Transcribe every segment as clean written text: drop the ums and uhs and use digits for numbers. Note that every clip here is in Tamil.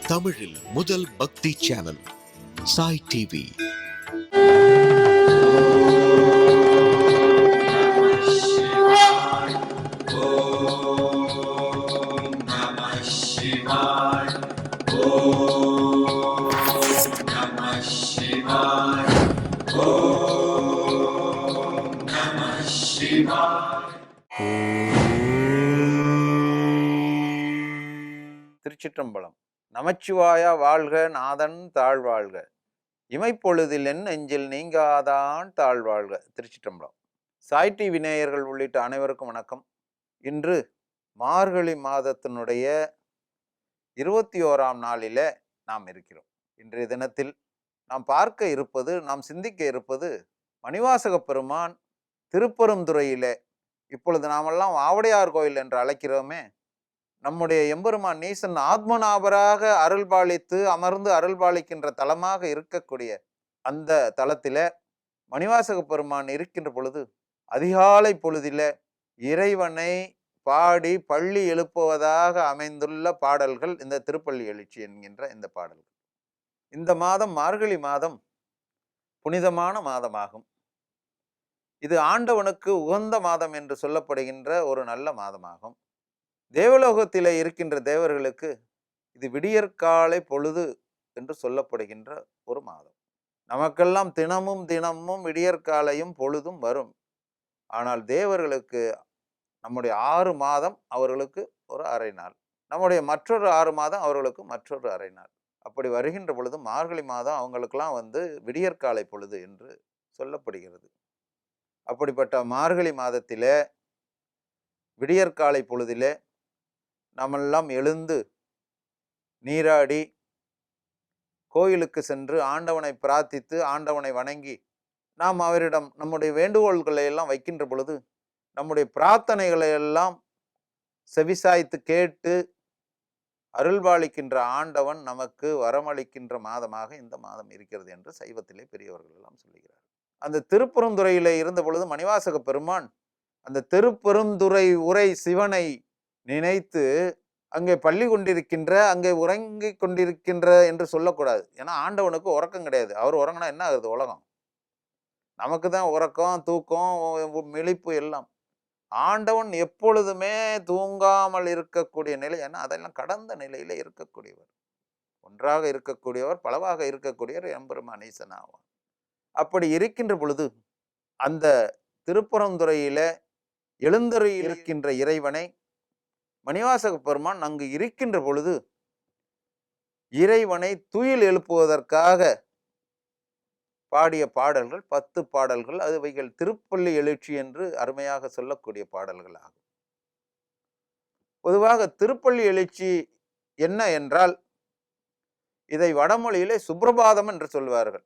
தமிழில் முதல் பக்தி சேனல் சாய் டிவி. திருச்சிற்றம்பலம். நமச்சிவாயா வாழ்க, நாதன் தாழ்வாழ்க, இமைப்பொழுதில் என் நெஞ்சில் நீங்காதான் தாழ்வாழ்க. திருச்சிற்றம்பலம். சாய் டிவி நேயர்கள் உள்ளிட்ட அனைவருக்கும் வணக்கம். இன்று மார்கழி மாதத்தினுடைய 21ஆம் நாளிலே நாம் இருக்கிறோம். இன்றைய தினத்தில் நாம் பார்க்க இருப்பது, நாம் சிந்திக்க இருப்பது, மணிவாசக பெருமான் திருப்பெருந்துறையிலே, இப்பொழுது நாமெல்லாம் ஆவடையார் கோயில் என்று அழைக்கிறோமே, நம்முடைய எம்பெருமான் நீசன் ஆத்மநாபராக அருள்பாலித்து அமர்ந்து அருள்பாலிக்கின்ற தலமாக இருக்கக்கூடிய அந்த தலத்தில மணிவாசக பெருமான் இருக்கின்ற பொழுது அதிகாலை பொழுதில இறைவனை பாடி பள்ளி எழுப்புவதாக அமைந்துள்ள பாடல்கள் இந்த திருப்பள்ளி எழுச்சி என்கின்ற இந்த பாடல்கள். இந்த மாதம் மார்கழி மாதம் புனிதமான மாதமாகும். இது ஆண்டவனுக்கு உகந்த மாதம் என்று சொல்லப்படுகின்ற ஒரு நல்ல மாதமாகும். தேவலோகத்திலே இருக்கின்ற தேவர்களுக்கு இது விடியற்காலை பொழுது என்று சொல்லப்படுகின்ற ஒரு மாதம். நமக்கெல்லாம் தினமும் தினமும் விடியற்காலையும் பொழுதும் வரும். ஆனால் தேவர்களுக்கு நம்முடைய 6 மாதம் அவர்களுக்கு ஒரு அரை நாள், நம்முடைய மற்றொரு 6 மாதம் அவர்களுக்கு மற்றொரு அரை நாள். அப்படி வருகின்ற பொழுது மார்கழி மாதம் அவங்களுக்கெல்லாம் விடியற்காலை பொழுது என்று சொல்லப்படுகிறது. அப்படிப்பட்ட மார்கழி மாதத்திலே விடியற்காலை பொழுதிலே நாமெல்லாம் எழுந்து நீராடி கோயிலுக்கு சென்று ஆண்டவனை பிரார்த்தித்து ஆண்டவனை வணங்கி நாம் அவரிடம் நம்முடைய வேண்டுகோள்களை எல்லாம் வைக்கின்ற பொழுது நம்முடைய பிரார்த்தனைகளை எல்லாம் செவிசாய்த்து கேட்டு அருள்பாலிக்கின்ற ஆண்டவன் நமக்கு வரமளிக்கின்ற மாதமாக இந்த மாதம் இருக்கிறது என்று சைவத்திலே பெரியவர்கள் எல்லாம் சொல்லுகிறார். அந்த திருப்பெருந்துறையிலே இருந்த பொழுது மணிவாசக பெருமான் அந்த திருப்பெருந்துறை உரை சிவனை நினைத்து அங்கே பள்ளி கொண்டிருக்கின்ற, அங்கே உறங்கி கொண்டிருக்கின்ற என்று சொல்லக்கூடாது. ஏன்னா ஆண்டவனுக்கு உறக்கம் கிடையாது. அவர் உறங்கினா என்ன ஆகுது? உலகம். நமக்கு தான் உறக்கம், தூக்கம், மிளிப்பு எல்லாம். ஆண்டவன் எப்பொழுதுமே தூங்காமல் இருக்கக்கூடிய நிலை. ஏன்னா அதெல்லாம் கடந்த நிலையில இருக்கக்கூடியவர், ஒன்றாக இருக்கக்கூடியவர், பலவாக இருக்கக்கூடியவர் எம்பெருமான் ஈசன் ஆவார். அப்படி இருக்கின்ற பொழுது அந்த திருப்பெருந்துறையில எழுந்தருளி இருக்கின்ற இறைவனை மணிவாசக பெருமான் அங்கு இருக்கின்ற பொழுது இறைவனை துயில் எழுப்புவதற்காக பாடிய பாடல்கள் 10 பாடல்கள். அதுவைகள் திருப்பள்ளி எழுச்சி என்று அருமையாக சொல்லக்கூடிய பாடல்கள் ஆகும். பொதுவாக திருப்பள்ளி எழுச்சி என்ன என்றால், இதை வடமொழியிலே சுப்ரபாதம் என்று சொல்வார்கள்.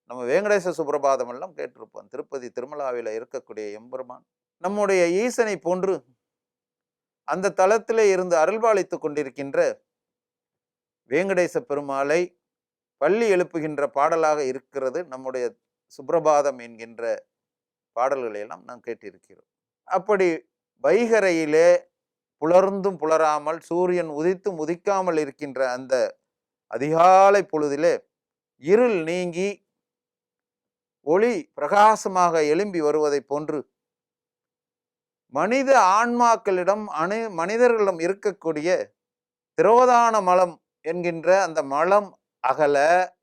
நம்ம வேங்கடேச சுப்ரபாதம் எல்லாம் கேட்டிருப்போம். திருப்பதி திருமலாவில இருக்கக்கூடிய எம்பெருமான் நம்முடைய ஈசனை போன்று அந்த தலத்திலே இருந்து அருள்பாலித்து கொண்டிருக்கின்ற வேங்கடேச பெருமாளை பள்ளி எழுப்புகின்ற பாடலாக இருக்கிறது நம்முடைய சுப்ரபாதம் என்கின்ற பாடல்களை எல்லாம் நாம் கேட்டிருக்கிறோம். அப்படி வைகரையிலே புலர்ந்தும் புலராமல் சூரியன் உதித்தும் உதிக்காமல் இருக்கின்ற அந்த அதிகாலை பொழுதிலே இருள் நீங்கி ஒளி பிரகாசமாக எழும்பி வருவதை போன்று மனித ஆன்மாக்களிடம் மனிதர்களிடம் இருக்கக்கூடிய திரோதான மலம் என்கின்ற அந்த மலம் அகல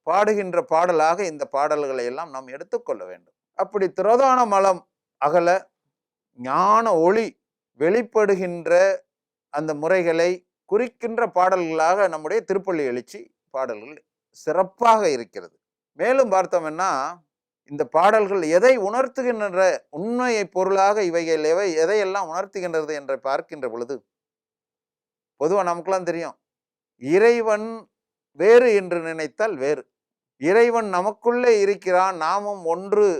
பாடுகின்ற பாடலாக இந்த பாடல்களை எல்லாம் நாம் எடுத்துக்கொள்ள வேண்டும். அப்படி திரோதான மலம் அகல ஞான ஒளி வெளிப்படுகின்ற அந்த முறைகளை குறிக்கின்ற பாடல்களாக நம்முடைய திருப்பள்ளி எழுச்சி பாடல்கள் சிறப்பாக இருக்கிறது. மேலும் பார்த்தோம்னா இந்த பாடல்கள் எதை உணர்த்துகின்ற உண்மையை பொருளாக இவைகள் எதையெல்லாம் உணர்த்துகின்றது என்று பார்க்கின்ற பொழுது பொதுவாக நமக்கெல்லாம் தெரியும், இறைவன் வேறு என்று நினைத்தால் வேறு, இறைவன் நமக்குள்ளே இருக்கிறான், நாமும் ஒன்று,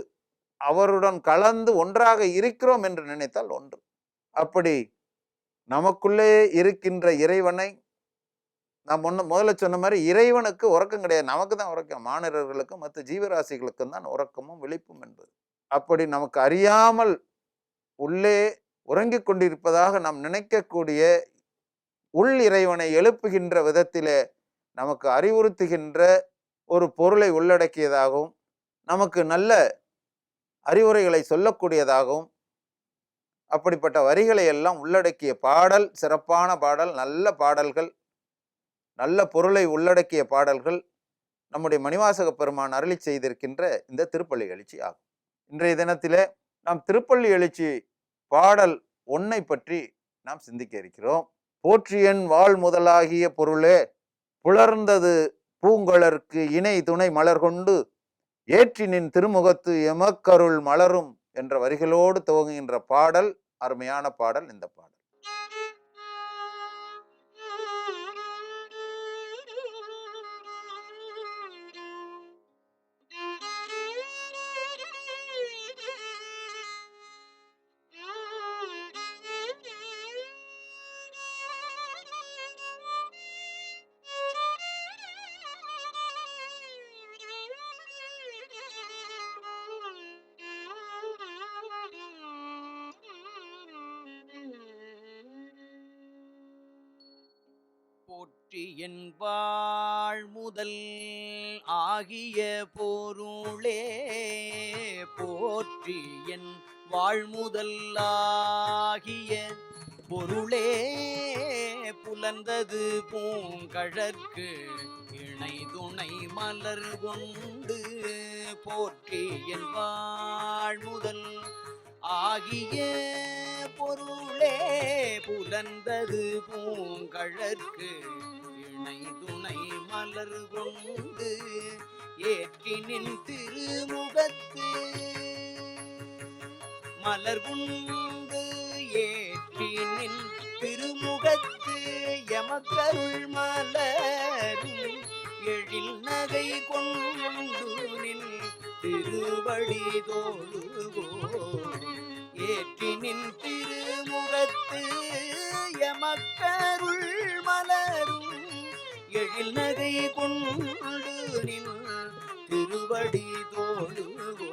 அவருடன் கலந்து ஒன்றாக இருக்கிறோம் என்று நினைத்தால் ஒன்று. அப்படி நமக்குள்ளே இருக்கின்ற இறைவனை நாம் முதல்ல சொன்ன மாதிரி இறைவனுக்கு உறக்கம் கிடையாது, நமக்கு தான் உறக்கம். மானிடர்களுக்கும் மற்ற ஜீவராசிகளுக்கும் தான் உறக்கமும் விழிப்பும் என்பது. அப்படி நமக்கு அறியாமல் உள்ளே உறங்கிக் கொண்டிருப்பதாக நாம் நினைக்கக்கூடிய உள் இறைவனை எழுப்புகின்ற விதத்திலே நமக்கு அறிவுறுத்துகின்ற ஒரு பொருளை உள்ளடக்கியதாகவும், நமக்கு நல்ல அறிவுரைகளை சொல்லக்கூடியதாகவும், அப்படிப்பட்ட வரிகளை எல்லாம் உள்ளடக்கிய பாடல், சிறப்பான பாடல், நல்ல பாடல்கள், நல்ல பொருளை உள்ளடக்கிய பாடல்கள் நம்முடைய மணிவாசக பெருமான் அருளி செய்திருக்கின்ற இந்த திருப்பள்ளி எழுச்சி ஆகும். இன்றைய தினத்திலே நாம் திருப்பள்ளி எழுச்சி பாடல் 1 பற்றி நாம் சிந்திக்க இருக்கிறோம். போற்றியன் வாழ் முதலாகிய பொருளே புலர்ந்தது பூங்கொளர்க்கு இணை துணை மலர் கொண்டு ஏற்றினின் திருமுகத்து எமக்கருள் மலரும் என்ற வரிகளோடு துவங்குகின்ற பாடல் அருமையான பாடல். இந்த பாடல் போற்றியன் வாழ் முதல் ஆகிய பொருளே போற்றியன் வாழ்முதல் ஆகிய பொருளே புலர்ந்தது பூங்கழற்கு இணை துணை மலர் கொண்டு போற்றியன் வாழ்முதல் ஆகிய பொருளே புலர்ந்தது பூங்கழற்கு இணை துணை மலர் கொண்டு ஏற்றினின் திருமுகத்து மலர் கொண்டு ஏற்றினின் திருமுகத்து எமக்கருள் மலரும் எழில் நகை கொண்டு நின் திருவடி தோழுகோ ஏற்றினின் திருமுகத்து எமக்கருள் மலரும் எழில் நகை கொண்டு நின் திருவடி தோழுகோ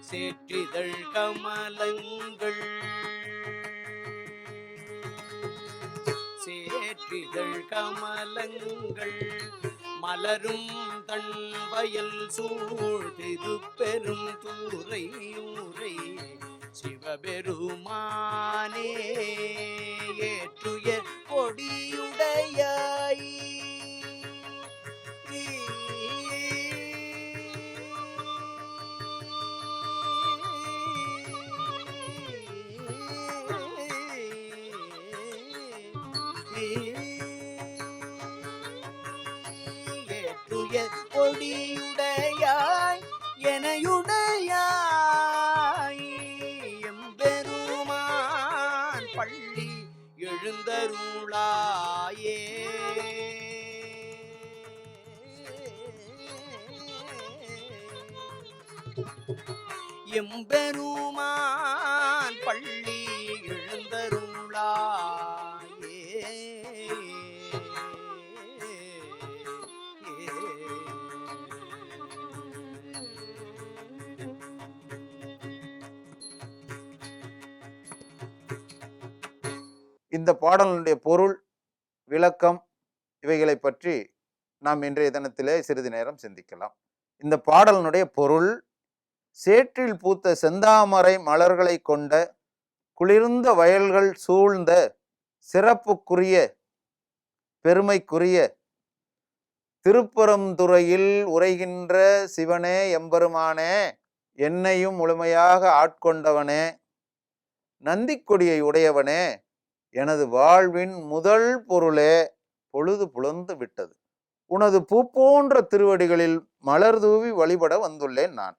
சேற்றிதழ் கமலங்கள் சேற்றிதழ் கமலங்கள் மலரும் தன் வயல் சூழ் திருப்பெரும் தூரையூரை சிவபெருமானே ஏற்றுய கொடியுடையாய் ஏற்றுய கொடியுடையாய் எனையுடையாய் எம்பெருமான் பள்ளி எழுந்தருளாயே எம்பெருமான் பள்ளி எழுந்தருளாயே இந்த பாடலுடைய பொருள், விளக்கம் இவைகளை பற்றி நாம் இன்றைய தினத்திலே சிறிது நேரம் சிந்திக்கலாம். இந்த பாடலினுடைய பொருள், சேற்றில் பூத்த செந்தாமரை மலர்களை கொண்ட குளிர்ந்த வயல்கள் சூழ்ந்த சிறப்புக்குரிய பெருமைக்குரிய திருப்பரந்துறையில் உரைகின்ற சிவனே எம்பெருமானே, என்னையும் முழுமையாக ஆட்கொண்டவனே, நந்திக்கொடியை உடையவனே, எனது வாழ்வின் முதல் பொருளே பொழுது புலந்து விட்டது. உனது பூ போன்ற திருவடிகளில் மலர் தூவி வழிபட வந்துள்ளேன் நான்.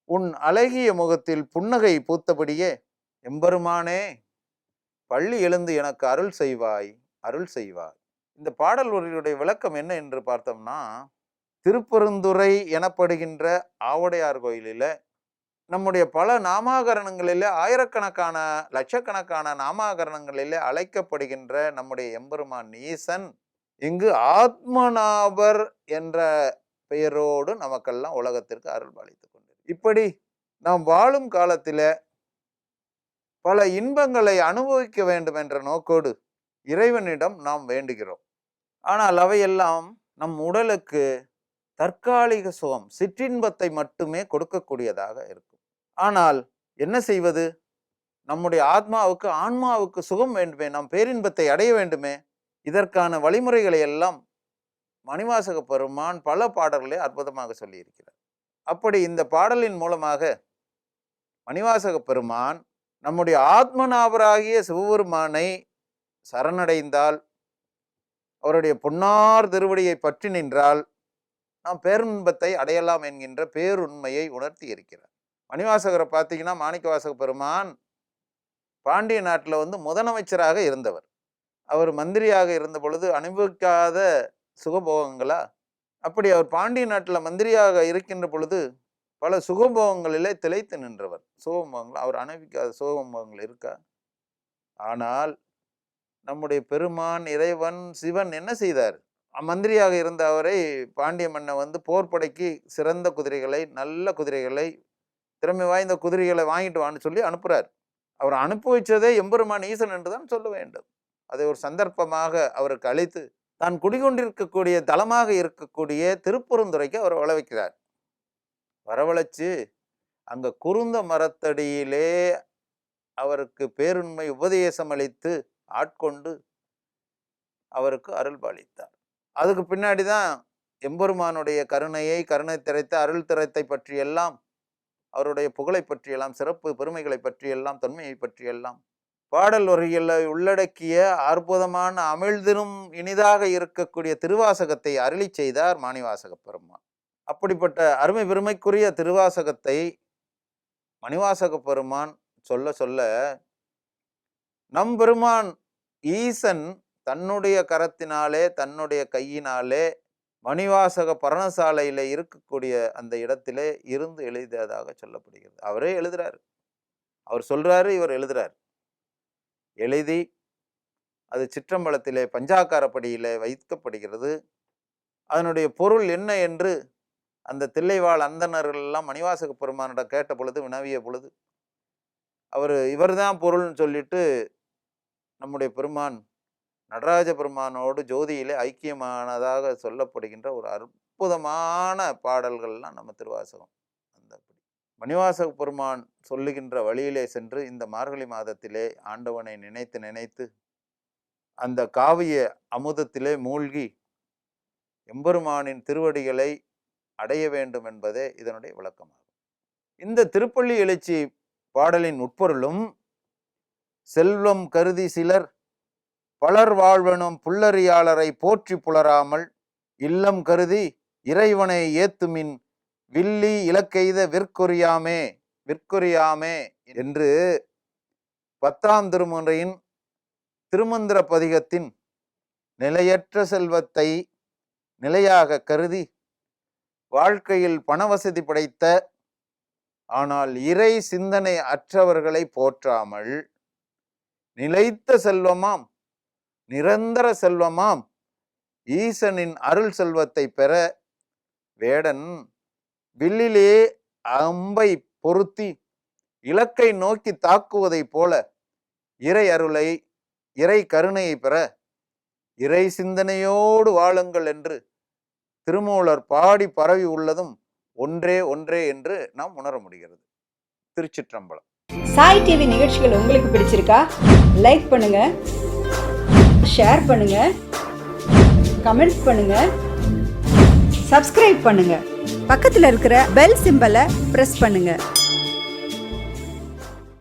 உன் அழகிய முகத்தில் புன்னகை பூத்தபடியே எம்பெருமானே, பள்ளி எழுந்து எனக்கு அருள் செய்வாய், அருள் செய்வாய். இந்த பாடல் வரியுடைய விளக்கம் என்ன என்று பார்த்தோம்னா, திருப்பெருந்துறை எனப்படுகின்ற ஆவுடையார் கோயிலில் நம்முடைய பல நாமாகரணங்களிலே ஆயிரக்கணக்கான லட்சக்கணக்கான நாமாகரணங்களிலே அழைக்கப்படுகின்ற நம்முடைய எம்பெருமான் ஈசன் இங்கு ஆத்மநாபர் என்ற பெயரோடு நமக்கெல்லாம் உலகத்திற்கு அருள் பாலித்து கொண்டு, இப்படி நாம் வாழும் காலத்தில பல இன்பங்களை அனுபவிக்க வேண்டும் என்ற நோக்கோடு இறைவனிடம் நாம் வேண்டுகிறோம். ஆனால் அவையெல்லாம் நம் உடலுக்கு தற்காலிக சுகம், சிற்றின்பத்தை மட்டுமே கொடுக்கக்கூடியதாக இருக்கும். ஆனால் என்ன செய்வது? நம்முடைய ஆன்மாவுக்கு சுகம் வேண்டுமே, நாம் பேரின்பத்தை அடைய வேண்டுமே. இதற்கான வழிமுறைகளை எல்லாம் மணிவாசக பெருமான் பல பாடல்களை அற்புதமாக சொல்லியிருக்கிறார். அப்படி இந்த பாடலின் மூலமாக மணிவாசக பெருமான் நம்முடைய ஆத்மநாபராகிய சிவபெருமானை சரணடைந்தால், அவருடைய பொன்னார் திருவடியை பற்றி நின்றால் நாம் பேரின்பத்தை அடையலாம் என்கின்ற பேருண்மையை உணர்த்தி இருக்கிறார். மணிவாசகரை பார்த்தீங்கன்னா, மாணிக்கவாசக பெருமான் பாண்டிய நாட்டில் முதலமைச்சராக இருந்தவர். அவர் மந்திரியாக இருந்த பொழுது அனுபவிக்காத சுகபோகங்களா? அப்படி அவர் பாண்டிய நாட்டில் மந்திரியாக இருக்கின்ற பொழுது பல சுகபோகங்களிலே திளைத்து நின்றவர். சுகபோகங்கள் அவர் அனுபவிக்காத சுகபோகங்கள் இருக்கா? ஆனால் நம்முடைய பெருமான் இறைவன் சிவன் என்ன செய்தார்? மந்திரியாக இருந்த அவரை பாண்டிய மன்னன் போர்படைக்கு சிறந்த குதிரைகளை, நல்ல குதிரைகளை, திறமை வாய்ந்த குதிரைகளை வாங்கிட்டு வான்னு சொல்லி அனுப்புறார். அவர் அனுப்பி வச்சதே எம்பெருமான் ஈசன் என்று தான் சொல்ல வேண்டும். அதை ஒரு சந்தர்ப்பமாக அவருக்கு அளித்து தான் குடிகொண்டிருக்கக்கூடிய தலமாக இருக்கக்கூடிய திருப்பெருந்துறைக்கு அவர் வரவழைக்கிறார். வரவழைச்சு அங்க குருந்த மரத்தடியிலே அவருக்கு பேருண்மை உபதேசம் அளித்து ஆட்கொண்டு அவருக்கு அருள் பாலித்தார். அதுக்கு பின்னாடி தான் எம்பெருமானுடைய கருணை திரைத்த அருள் திரைத்தை பற்றியெல்லாம், அவருடைய புகழை பற்றியெல்லாம், சிறப்பு பெருமைகளை பற்றியெல்லாம், தொன்மையை பற்றியெல்லாம் பாடல் வரிகளை உள்ளடக்கிய அற்புதமான அமிழ்தினும் இனிதாக இருக்கக்கூடிய திருவாசகத்தை அருளி செய்தார் மாணிவாசக பெருமான். அப்படிப்பட்ட அருமை பெருமைக்குரிய திருவாசகத்தை மணிவாசக பெருமான் சொல்ல சொல்ல நம் பெருமான் ஈசன் தன்னுடைய கரத்தினாலே, தன்னுடைய கையினாலே மணிவாசக பரணசாலையில இருக்கக்கூடிய அந்த இடத்திலே இருந்து எழுதியதாக சொல்லப்படுகிறது. அவரே எழுதுறாரு, அவர் சொல்றாரு, இவர் எழுதுறாரு. எழுதி அது சிற்றம்பலத்திலே பஞ்சாக்காரப்படியிலே வைக்கப்படுகிறது. அதனுடைய பொருள் என்ன என்று அந்த தில்லைவாழ் அந்தணர்கள் எல்லாம் மணிவாசக பெருமானிடம் கேட்ட பொழுது, வினவிய பொழுது, இவர்தான் பொருள்னு சொல்லிட்டு நம்முடைய பெருமான் நடராஜ பெருமானோடு ஜோதியிலே ஐக்கியமானதாக சொல்லப்படுகின்ற ஒரு அற்புதமான பாடல்கள்லாம் நம்ம திருவாசகம். அந்தபடி மணிவாசக பெருமான் சொல்லுகின்ற வழியிலே சென்று இந்த மார்கழி மாதத்திலே ஆண்டவனை நினைத்து நினைத்து அந்த காவிய அமுதத்திலே மூழ்கி எம்பெருமானின் திருவடிகளை அடைய வேண்டும் என்பதே இதனுடைய விளக்கமாகும். இந்த திருப்பள்ளி எழுச்சி பாடலின் உட்பொருளும், செல்வம் கருதி சிலர் பலர் வாழ்வனும் புல்லறியாளரை போற்றி புலராமல் இல்லம் கருதி இறைவனை ஏத்துமின் வில்லி இலக்கெய்த விற்கொரியாமே என்று 10ஆம் திருமுறையின் திருமந்திர பதிகத்தின் நிலையற்ற செல்வத்தை நிலையாக கருதி வாழ்க்கையில் பணவசதி படைத்த ஆனால் இறை சிந்தனை அற்றவர்களை போற்றாமல் நிலைத்த செல்வமாம், நிரந்தர செல்வமாம் ஈசனின் அருள் செல்வத்தை பெற வேடன் வில்லிலே அம்பை பொருத்தி இலக்கை நோக்கி தாக்குவதை போல இறை அருளை, இறை கருணையை பெற இறை சிந்தனையோடு வாழுங்கள் என்று திருமூலர் பாடி பரவி உள்ளதும் ஒன்றே என்று நாம் உணர முடிகிறது. திருச்சிற்றம்பலம். சாய் டிவி நிகழ்ச்சிகள் உங்களுக்கு பிடிச்சிருக்கா? லைக் பண்ணுங்க, ஷேர் பண்ணுங்க, கமெண்ட் பண்ணுங்க, சப்ஸ்கிரைப் பண்ணுங்க, பக்கத்தில் இருக்கிற பெல் சிம்பலை பிரஸ் பண்ணுங்க.